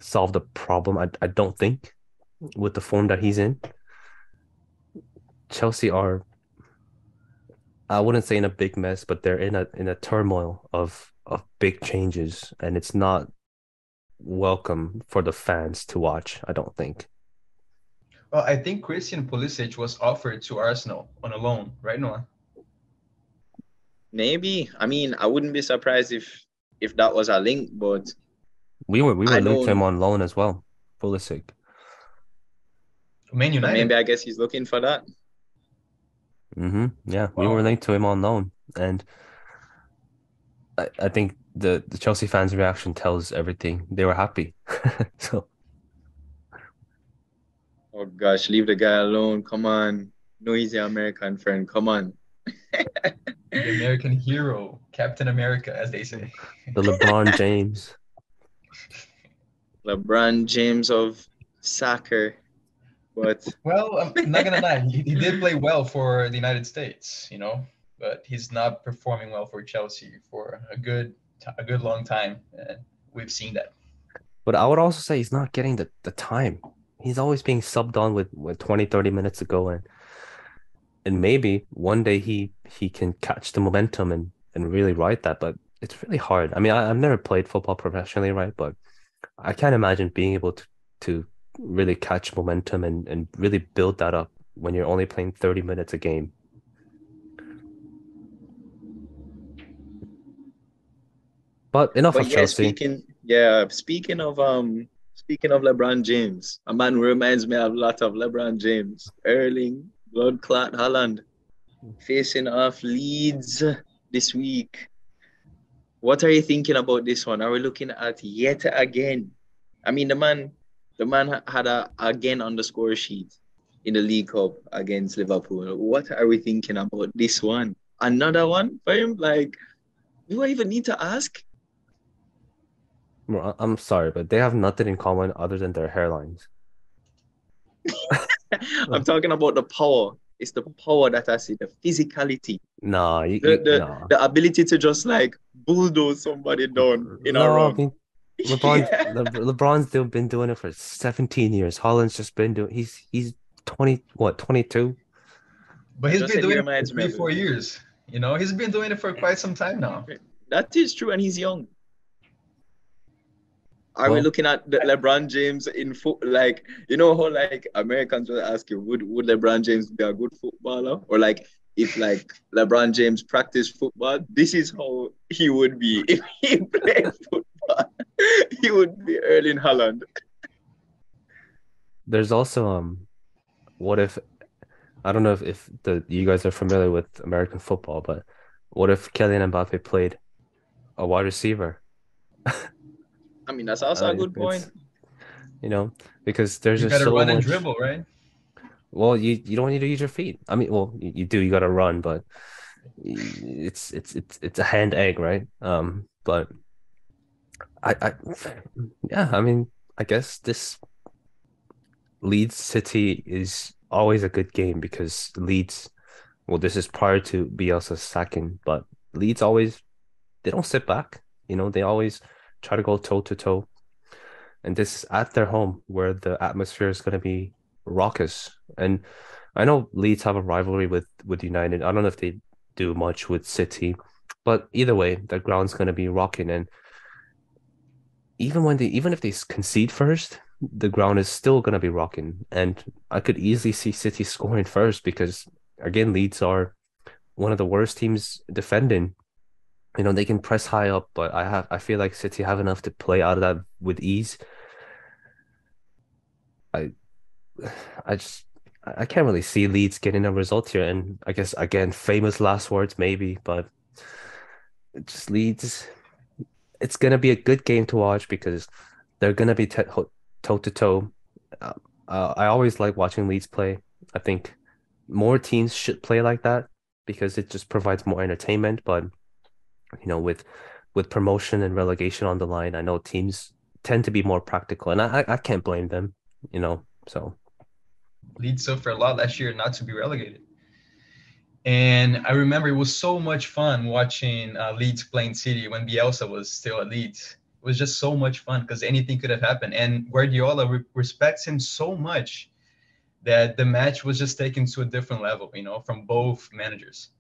solve the problem. I don't think, with the form that he's in. Chelsea are, I wouldn't say in a big mess, but they're in a turmoil of big changes, and it's not welcome for the fans to watch, I don't think. Well, I think Christian Pulisic was offered to Arsenal on a loan, right, Noah? Maybe. I mean, I wouldn't be surprised if that was a link, but we were I linked to him don't. on loan as well, Pulisic. Man So United. maybe I guess he's looking for that. Yeah, we Wow. were linked to him on loan, and I think the Chelsea fans' reaction tells everything. They were happy. So Oh gosh, leave the guy alone. Come on. No, he's an American friend. Come on. The American hero, Captain America, as they say. the LeBron James. LeBron James of soccer. But Well, I'm not gonna lie, he did play well for the United States, but he's not performing well for Chelsea for a good long time, and we've seen that. But I would also say he's not getting the time. He's always being subbed on with 20, 30 minutes to go, and maybe one day he can catch the momentum and really ride that, but it's really hard. I mean, I've never played football professionally, right? But I can't imagine being able to really catch momentum and really build that up when you're only playing 30 minutes a game. But enough But of yeah, Chelsea. speaking of LeBron James, a man who reminds me of a lot of LeBron James, Erling Blood Clot Haaland, facing off Leeds this week. What are you thinking about this one? Are we looking at yet again? I mean, the man had a again on the score sheet in the League Cup against Liverpool. What are we thinking about this one? Another one for him? Like, do I even need to ask? Well, I'm sorry, but they have nothing in common other than their hairlines. I'm talking about the power. It's the power that I see, the physicality, Nah, the ability to just like bulldoze somebody down in a No, I run. mean Yeah. LeBron's been doing it for 17 years. Holland's just been doing he's 20 what 22? But I he's just been said he doing it for reminds me three, of four him. years. You know, he's been doing it for quite some time now. That is true, and he's young. Are we Well, looking at the LeBron James in foot? Like, you know how like Americans will ask you, would LeBron James be a good footballer? Or like if like LeBron James practiced football, this is how he would be if he played football. He would be Erling Haaland. there's also what if I don't know if the you guys are familiar with American football, but what if Kylian Mbappe played a wide receiver? I mean, that's also a good point. It's because there's You just got to so run and much. dribble, right? Well, you don't need to use your feet. I mean, well, you do. You got to run, but it's a hand egg, right? But I yeah, I mean, I guess this Leeds City is always a good game because Leeds. Well, this is prior to Bielsa's sacking, but Leeds always they don't sit back. They always try to go toe to toe, and this is at their home where the atmosphere is going to be raucous. And I know Leeds have a rivalry with United. I don't know if they do much with City, but either way, the ground's going to be rocking. And even if they concede first, the ground is still going to be rocking. And I could easily see City scoring first because again, Leeds are one of the worst teams defending. They can press high up, but I feel like City have enough to play out of that with ease. I I just I can't really see Leeds getting a result here, and I guess again, famous last words maybe, but it just Leeds. It's gonna be a good game to watch because they're gonna be toe to toe. I always like watching Leeds play. I think more teams should play like that because it just provides more entertainment. But with promotion and relegation on the line, I know teams tend to be more practical, and I can't blame them. So. Leeds suffered a lot last year not to be relegated. And I remember it was so much fun watching Leeds playing City when Bielsa was still at Leeds. It was just so much fun because anything could have happened. And Guardiola respects him so much that the match was just taken to a different level, from both managers.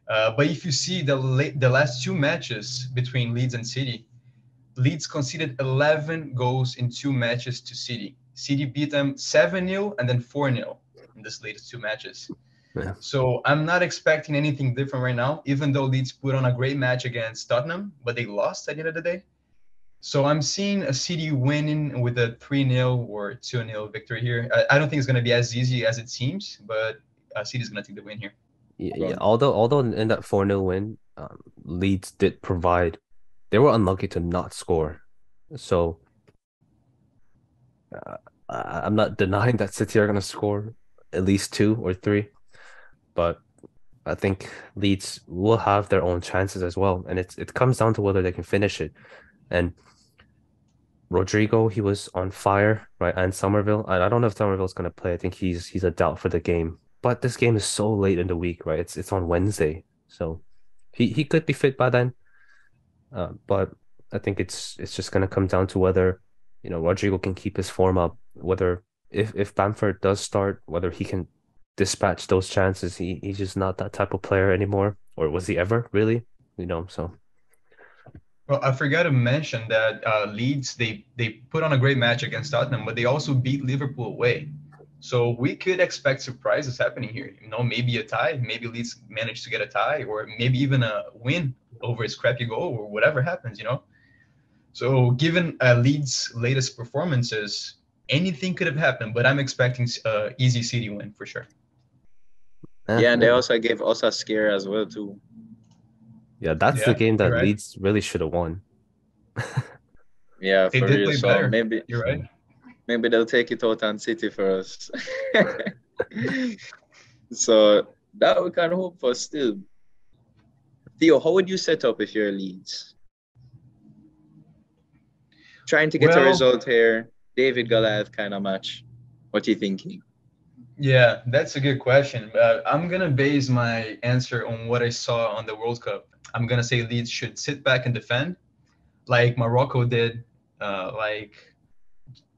But if you see the last two matches between Leeds and City, Leeds conceded 11 goals in two matches to City. City beat them 7-0 and then 4-0 in this latest two matches. Yeah. So I'm not expecting anything different right now, even though Leeds put on a great match against Tottenham, but they lost at the end of the day. So I'm seeing a City winning with a 3-0 or 2-0 victory here. I don't think it's going to be as easy as it seems, but City's going to take the win here. Yeah. Although in that 4-0 win, Leeds did provide. They were unlucky to not score, so I'm not denying that City are going to score at least two or three, but I think Leeds will have their own chances as well, and it comes down to whether they can finish it. And Rodrigo, he was on fire, right? And Somerville, I don't know if Somerville's going to play. I think he's a doubt for the game. But this game is so late in the week, right? It's on Wednesday, so he could be fit by then. But I think it's just going to come down to whether Rodrigo can keep his form up. Whether if Bamford does start, whether he can dispatch those chances. He's just not that type of player anymore, or was he ever really? So. Well, I forgot to mention that Leeds, they put on a great match against Tottenham, but they also beat Liverpool away. So we could expect surprises happening here. Maybe a tie. Maybe Leeds managed to get a tie, or maybe even a win over a scrappy goal or whatever happens, you know. So given Leeds' latest performances, anything could have happened, but I'm expecting easy City win for sure. Yeah, and they also gave us a scare as well too. Yeah, that's the game that you're right. Leeds really should have won. Yeah, They for did real. play So better. maybe You're right. they'll take it out on City for us. So that we can hope for still. Theo, how would you set up if you're Leeds? Trying to get a Well, result here, David Goliath kind of match. What are you thinking? yeah, that's a good question. I'm gonna base my answer on what I saw on the World Cup. I'm gonna say Leeds should sit back and defend, like Morocco did, like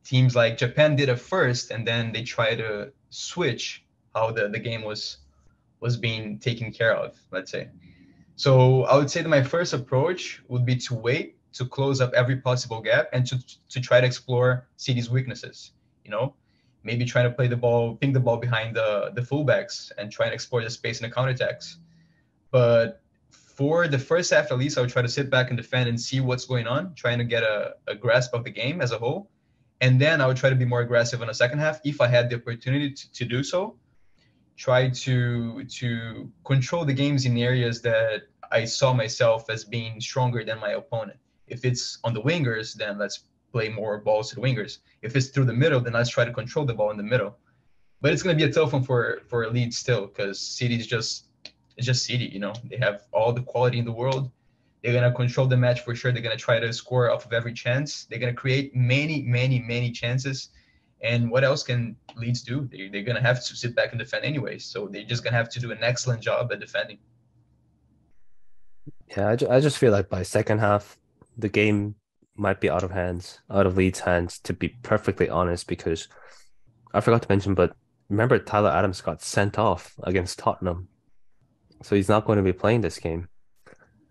teams like Japan did at first, and then they try to switch how the game was being taken care of, let's say. So I would say that my first approach would be to wait to close up every possible gap and to try to explore City's weaknesses. You know, maybe trying to play the ball, ping the ball behind the fullbacks and try and explore the space in the counterattacks. But for the first half, at least, I would try to sit back and defend and see what's going on, trying to get a grasp of the game as a whole. And then I would try to be more aggressive in the second half if I had the opportunity to do so. Try to control the games in areas that I saw myself as being stronger than my opponent. If it's on the wingers, then let's play more balls to the wingers. If it's through the middle, then let's try to control the ball in the middle. But it's going to be a tough one for Leeds still because City is just City. You know, they have all the quality in the world. They're going to control the match for sure. They're going to try to score off of every chance. They're going to create many chances. And what else can Leeds do? They're going to have to sit back and defend anyway. So they're just going to have to do an excellent job at defending. Yeah, I just feel like by second half, the game might be out of Leeds' hands, to be perfectly honest, because I forgot to mention, but remember Tyler Adams got sent off against Tottenham. So he's not going to be playing this game.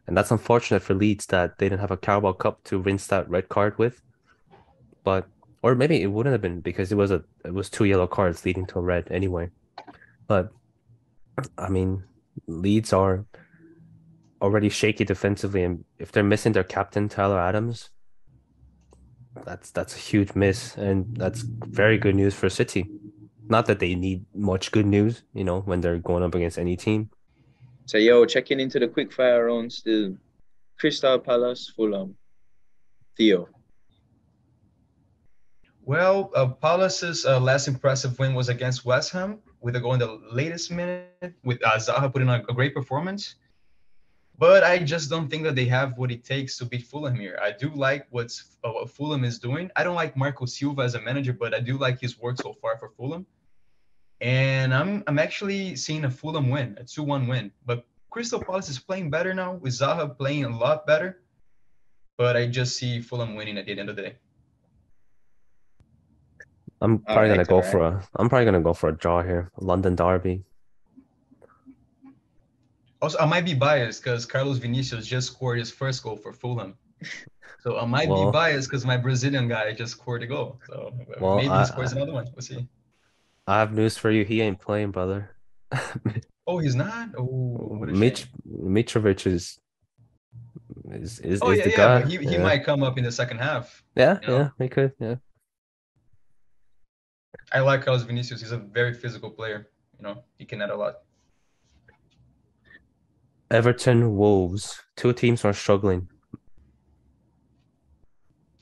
And that's unfortunate for Leeds that they didn't have a Carabao Cup to rinse that red card with. But or maybe it wouldn't have been because it was 2 yellow cards leading to a red anyway. But I mean, Leeds are already shaky defensively, and if they're missing their captain Tyler Adams, that's a huge miss, and that's very good news for City. Not that they need much good news, when they're going up against any team. So, checking into the quickfire round still. Crystal Palace, Fulham. Theo. Well, Palace's last impressive win was against West Ham with a goal in the latest minute with Zaha putting in a great performance. But I just don't think that they have what it takes to beat Fulham here. I do like what Fulham is doing. I don't like Marco Silva as a manager, but I do like his work so far for Fulham. And I'm actually seeing a Fulham win, a 2-1 win. But Crystal Palace is playing better now, with Zaha playing a lot better. But I just see Fulham winning at the end of the day. I'm probably gonna go for a draw here. London derby. Also, I might be biased because Carlos Vinicius just scored his first goal for Fulham. So I might be biased because my Brazilian guy just scored a goal. So maybe he scores another one. We'll see. I have news for you. He ain't playing, brother. Oh, he's not? Oh, what a shame. Mitrovic is yeah, the guy. But he might come up in the second half. Yeah, he could. Yeah. I like Carlos Vinicius. He's a very physical player. He can add a lot. Everton, Wolves. Two teams are struggling.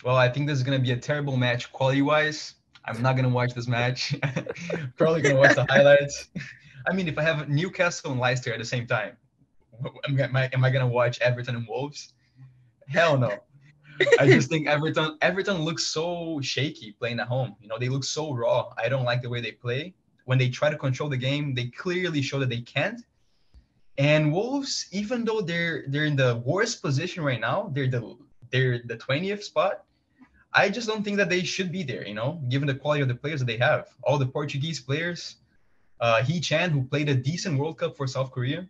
Well, I think this is going to be a terrible match quality-wise. I'm not going to watch this match. Probably going to watch the highlights. I mean, if I have Newcastle and Leicester at the same time, am I going to watch Everton and Wolves? Hell no. I just think Everton looks so shaky playing at home. They look so raw. I don't like the way they play. When they try to control the game, they clearly show that they can't. And Wolves, even though they're in the worst position right now, they're the 20th spot. I just don't think that they should be there, given the quality of the players that they have. All the Portuguese players, Hee Chan, who played a decent World Cup for South Korea.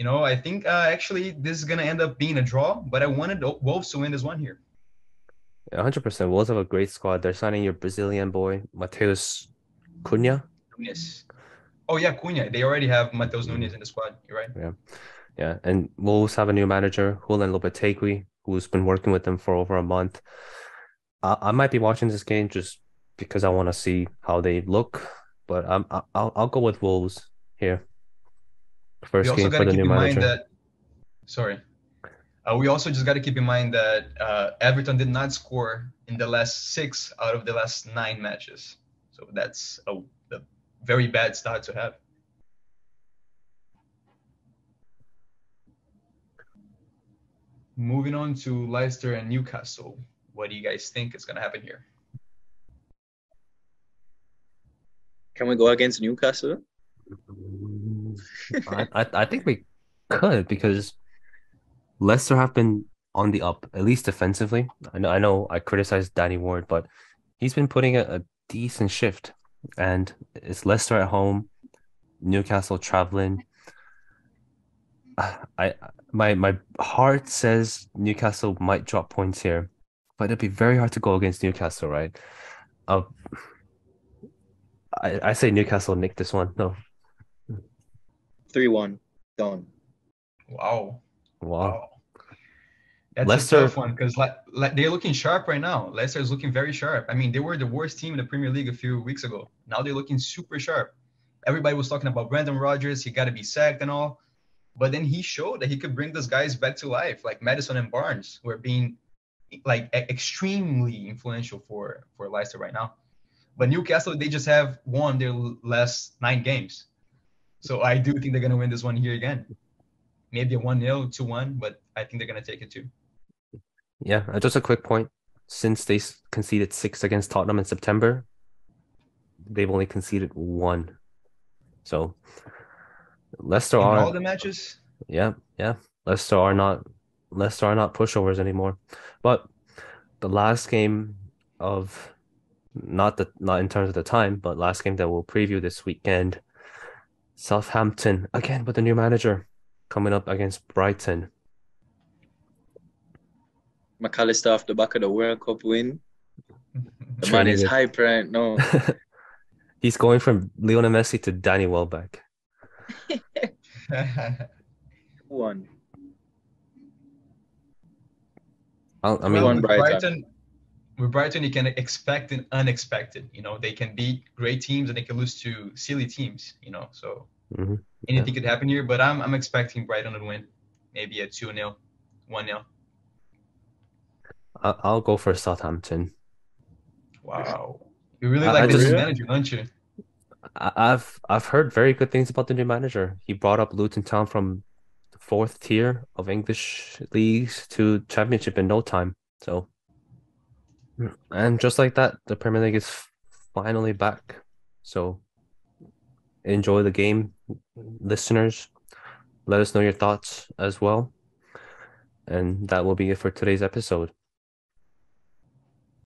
I think actually this is going to end up being a draw, but I wanted Wolves to win this one here. 100%. Wolves have a great squad. They're signing your Brazilian boy, Matheus Cunha. Nunes. Oh, yeah, Cunha. They already have Matheus Nunes in the squad. You're right. Yeah. Yeah, and Wolves have a new manager, Julen Lopetegui, who's been working with them for over a month. I might be watching this game just because I want to see how they look, but I'll go with Wolves here. We First also game got for to the keep new in mind manager. that, sorry, we also just got to keep in mind that Everton did not score in the last 6 out of the last 9 matches. So that's a very bad start to have. Moving on to Leicester and Newcastle. What do you guys think is going to happen here? Can we go against Newcastle? I think we could because Leicester have been on the up, at least defensively. I know I criticized Danny Ward, but he's been putting a decent shift. And it's Leicester at home, Newcastle traveling. I my heart says Newcastle might drop points here, but it'd be very hard to go against Newcastle, right? Uh, I say Newcastle nick this one. No. 3-1. Done. Wow. Wow. That's a Leicester, tough one because like they're looking sharp right now. Leicester is looking very sharp. I mean, they were the worst team in the Premier League a few weeks ago. Now they're looking super sharp. Everybody was talking about Brendan Rodgers. He got to be sacked and all. But then he showed that he could bring those guys back to life, like Madison and Barnes, who are being like extremely influential for Leicester right now. But Newcastle, they just have won their last 9 games. So I do think they're going to win this one here again. Maybe a 1-0, 2-1, but I think they're going to take it too. yeah, just a quick point. Since they conceded 6 against Tottenham in September, they've only conceded 1. So Leicester In all are, the matches, yeah, yeah. Leicester are not pushovers anymore. But the last game of not in terms of the time, but last game that we'll preview this weekend, Southampton again with the new manager coming up against Brighton. McAllister off the back of the World Cup win. The man Training is with hype right now. he's going from Lionel Messi to Danny Welbeck. 1. I well, mean, One with Brighton. Brighton, you can expect an unexpected. They can beat great teams and they can lose to silly teams. So mhm, yeah. anything could happen here. But I'm expecting Brighton to win, maybe a 2-0, 1-0. I'll go for Southampton. Wow, you really I like this new just manager, don't you? I've heard very good things about the new manager. He brought up Luton Town from the 4th tier of English leagues to Championship in no time. So, and just like that, the Premier League is finally back. So enjoy the game, listeners. Let us know your thoughts as well. And that will be it for today's episode.